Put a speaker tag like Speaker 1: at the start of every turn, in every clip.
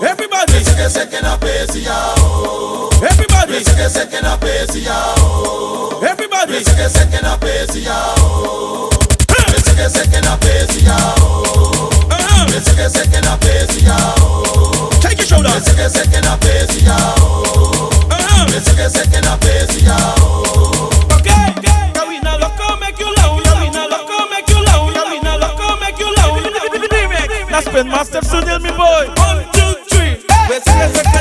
Speaker 1: Everybody. Everybody. Everybody. Take your shoulder. Okay. Kawina loco make you low. Kawina loco make you low. Kawina loco make you low. That's Spin Master Sunil, me boy. 1, 2, 3.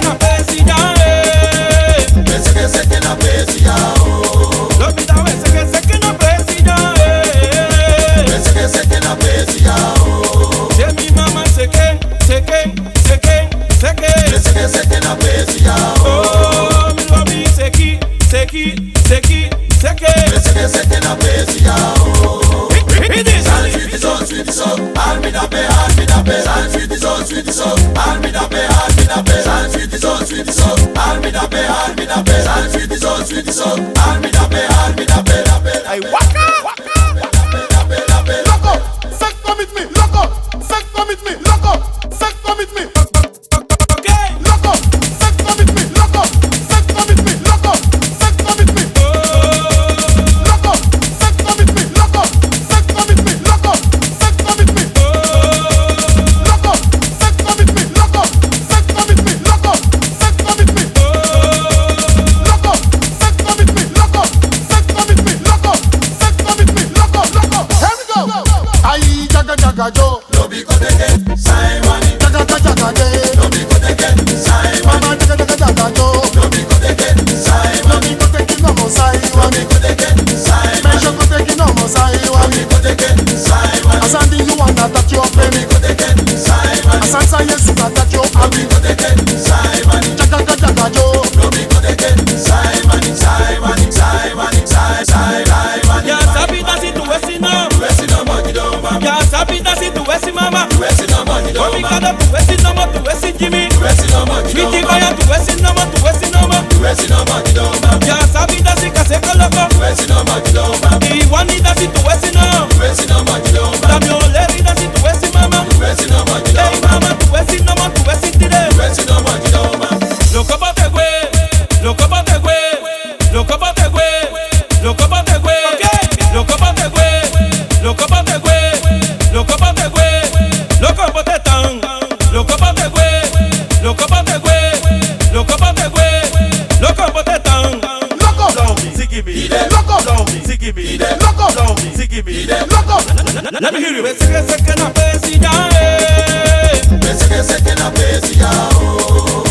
Speaker 2: Ay, waka! Loco, sex commit me, loco, sex commit me, loco, sex commit me.
Speaker 1: Okay.
Speaker 2: Loco, sex commit me, loco, sex commit me, loco, sex commit me. Loco, sex commit me, loco, sex commit me, loco, sex commit me. Loco, sex commit me, loco, sex commit me, loco, sex commit me. Loco, sex commit me, loco, sex commit me, loco, sex commit me, loco. Here we go. Aye, jaga jaga jo. Jaga jaga jaga je. Mama jaga jaga jaga jo. Lobi ko teki no mo sai wa. Mesho ko teki no mo sai wa. Asandi you wanna touch your baby. Asansa yesu ka touch your baby. Jaga jaga jaga jo.
Speaker 1: Ya sabi dance to Wesi now. Ya sabi dance to Wesi mama. Komi kada to Wesi no more to Wesi Jimmy. Sweetie Goya to Wesi no more to Wesi no more. Ya sabi dance kaseka loco. Iwani dance to Wesi now. Damio Leri dance to Wesi mama. Hey mama to Wesi no more to Wesi today. Loco bote gwe, loco bote gwe, loco bote gwe, loco bote gwe, loco bote gwe, loco bote gwe, loco bote gwe, loco bote tang, loco bote gwe, loco bote gwe, loco bote gwe, loco bote tang.
Speaker 2: Loco,
Speaker 1: Ziggy me,
Speaker 2: loco,
Speaker 1: Ziggy me,
Speaker 2: loco,
Speaker 1: Ziggy me.
Speaker 2: loco.
Speaker 1: Let me hear you. Second up, Bessie down.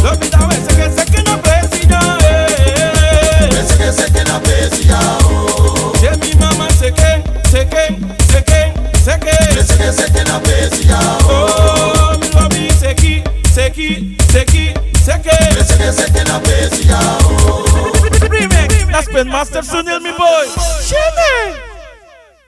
Speaker 1: Love me that way, second up, Bessie down. Jamie mama, second. Oh, me love me, seki. Remix. That's Spin Master Sunil, me boy. Shit.